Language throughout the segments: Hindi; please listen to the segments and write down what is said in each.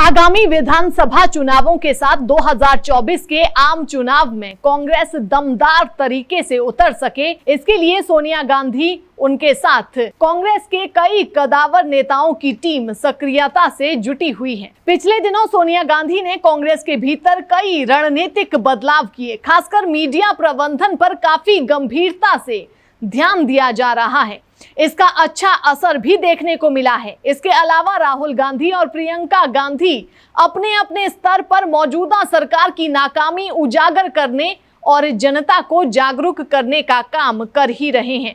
आगामी विधानसभा चुनावों के साथ 2024 के आम चुनाव में कांग्रेस दमदार तरीके से उतर सके, इसके लिए सोनिया गांधी उनके साथ कांग्रेस के कई कदावर नेताओं की टीम सक्रियता से जुटी हुई है। पिछले दिनों सोनिया गांधी ने कांग्रेस के भीतर कई रणनीतिक बदलाव किए, खासकर मीडिया प्रबंधन पर काफी गंभीरता से ध्यान दिया जा रहा है। इसका अच्छा असर भी देखने को मिला है। इसके अलावा राहुल गांधी और प्रियंका गांधी अपने अपने स्तर पर मौजूदा सरकार की नाकामी उजागर करने और जनता को जागरूक करने का काम कर ही रहे हैं।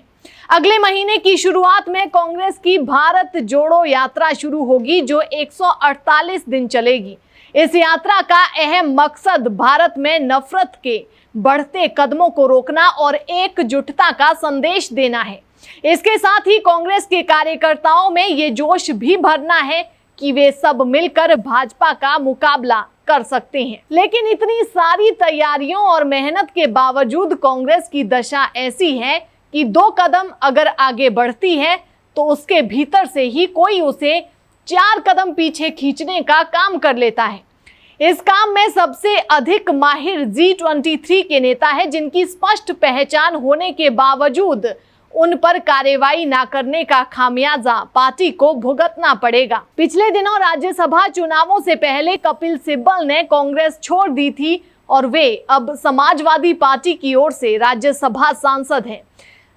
अगले महीने की शुरुआत में कांग्रेस की भारत जोड़ो यात्रा शुरू होगी, जो 148 दिन चलेगी। इस यात्रा का अहम मकसद भारत में नफरत के बढ़ते कदमों को रोकना और एकजुटता का संदेश देना है। इसके साथ ही कांग्रेस के कार्यकर्ताओं में ये जोश भी भरना है कि वे सब मिलकर भाजपा का मुकाबला कर सकते हैं। लेकिन इतनी सारी तैयारियों और मेहनत के बावजूद कांग्रेस की दशा ऐसी है कि 2 कदम अगर आगे बढ़ती है तो उसके भीतर से ही कोई उसे 4 कदम पीछे खींचने का काम कर लेता है। इस काम में सबसे अधिक माहिर G23 के नेता है, जिनकी स्पष्ट पहचान होने के बावजूद उन पर कार्रवाई न करने का खामियाजा पार्टी को भुगतना पड़ेगा। पिछले दिनों राज्यसभा चुनावों से पहले कपिल सिब्बल ने कांग्रेस छोड़ दी थी और वे अब समाजवादी पार्टी की ओर से राज्यसभा सांसद हैं।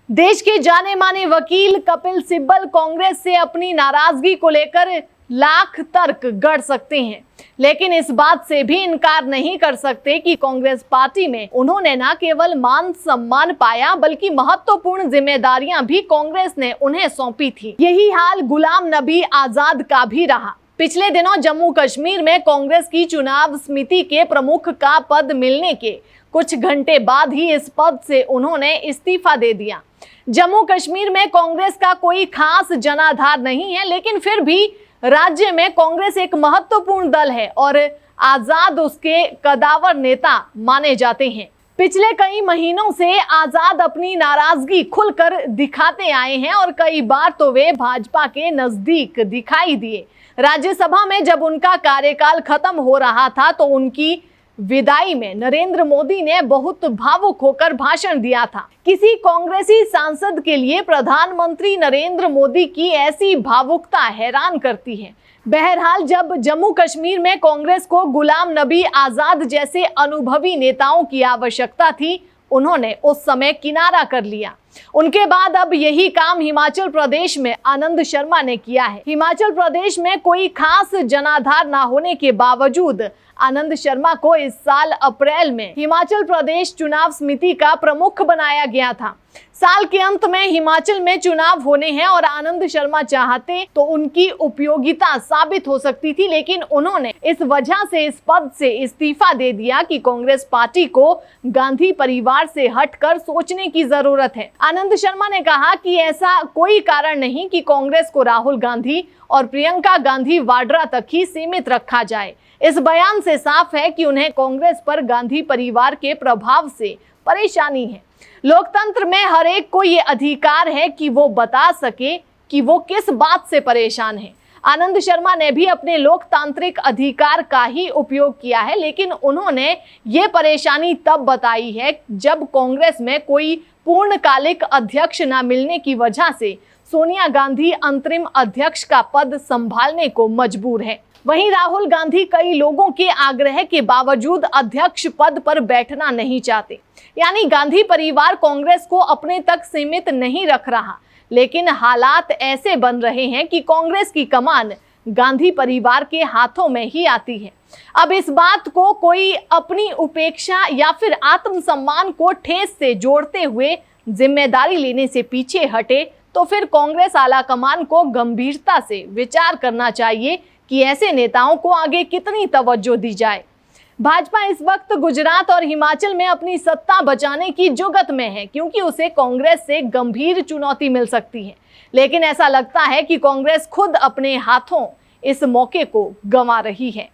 देश के जाने माने वकील कपिल सिब्बल कांग्रेस से अपनी नाराजगी को लेकर लाख तर्क गढ़ सकते हैं, लेकिन इस बात से भी इनकार नहीं कर सकते कि कांग्रेस पार्टी में उन्होंने न केवल मान सम्मान पाया, बल्कि महत्वपूर्ण जिम्मेदारियां भी कांग्रेस ने उन्हें सौंपी थी। यही हाल गुलाम नबी आजाद का भी रहा। पिछले दिनों जम्मू कश्मीर में कांग्रेस की चुनाव समिति के प्रमुख का पद मिलने के कुछ घंटे बाद ही इस पद से उन्होंने इस्तीफा दे दिया। जम्मू कश्मीर में कांग्रेस का कोई खास जनाधार नहीं है, लेकिन फिर भी राज्य में कांग्रेस एक महत्वपूर्ण दल है और आजाद उसके कदावर नेता माने जाते हैं। पिछले कई महीनों से आजाद अपनी नाराजगी खुलकर दिखाते आए हैं और कई बार तो वे भाजपा के नजदीक दिखाई दिए। राज्यसभा में जब उनका कार्यकाल खत्म हो रहा था तो उनकी विदाई में नरेंद्र मोदी ने बहुत भावुक होकर भाषण दिया था। किसी कांग्रेसी सांसद के लिए प्रधानमंत्री नरेंद्र मोदी की ऐसी भावुकता हैरान करती है। बहरहाल, जब जम्मू कश्मीर में कांग्रेस को गुलाम नबी आजाद जैसे अनुभवी नेताओं की आवश्यकता थी, उन्होंने उस समय किनारा कर लिया। उनके बाद अब यही काम हिमाचल प्रदेश में आनंद शर्मा ने किया है। हिमाचल प्रदेश में कोई खास जनाधार न होने के बावजूद आनंद शर्मा को इस साल अप्रैल में हिमाचल प्रदेश चुनाव समिति का प्रमुख बनाया गया था। साल के अंत में हिमाचल में चुनाव होने हैं और आनंद शर्मा चाहते तो उनकी उपयोगिता साबित हो सकती थी, लेकिन उन्होंने इस वजह से इस पद से इस्तीफा दे दिया कि कांग्रेस पार्टी को गांधी परिवार से हटकर सोचने की जरूरत है। आनंद शर्मा ने कहा कि ऐसा कोई कारण नहीं कि कांग्रेस को राहुल गांधी और प्रियंका गांधी वाड्रा तक ही सीमित रखा जाए। इस बयान से साफ है कि उन्हें कांग्रेस पर गांधी परिवार के प्रभाव से परेशानी है। लोकतंत्र में हर एक को ये अधिकार है कि वो बता सके कि वो किस बात से परेशान है। आनंद शर्मा ने भी अपने लोकतांत्रिक अधिकार का ही उपयोग किया है, लेकिन उन्होंने ये परेशानी तब बताई है जब कांग्रेस में कोई पूर्णकालिक अध्यक्ष न मिलने की वजह से सोनिया गांधी अंतरिम अध्यक्ष का पद संभालने को मजबूर है। वहीं राहुल गांधी कई लोगों के आग्रह के बावजूद अध्यक्ष पद पर बैठना नहीं चाहते। यानी गांधी परिवार कांग्रेस को अपने तक सीमित नहीं रख रहा, लेकिन हालात ऐसे बन रहे हैं कि कांग्रेस की कमान गांधी परिवार के हाथों में ही आती है। अब इस बात को कोई अपनी उपेक्षा या फिर आत्मसम्मान को ठेस से जोड़ते हुए जिम्मेदारी लेने से पीछे हटे तो फिर कांग्रेस आलाकमान को गंभीरता से विचार करना चाहिए कि ऐसे नेताओं को आगे कितनी तवज्जो दी जाए। भाजपा इस वक्त गुजरात और हिमाचल में अपनी सत्ता बचाने की जुगत में है, क्योंकि उसे कांग्रेस से गंभीर चुनौती मिल सकती है। लेकिन ऐसा लगता है कि कांग्रेस खुद अपने हाथों इस मौके को गंवा रही है।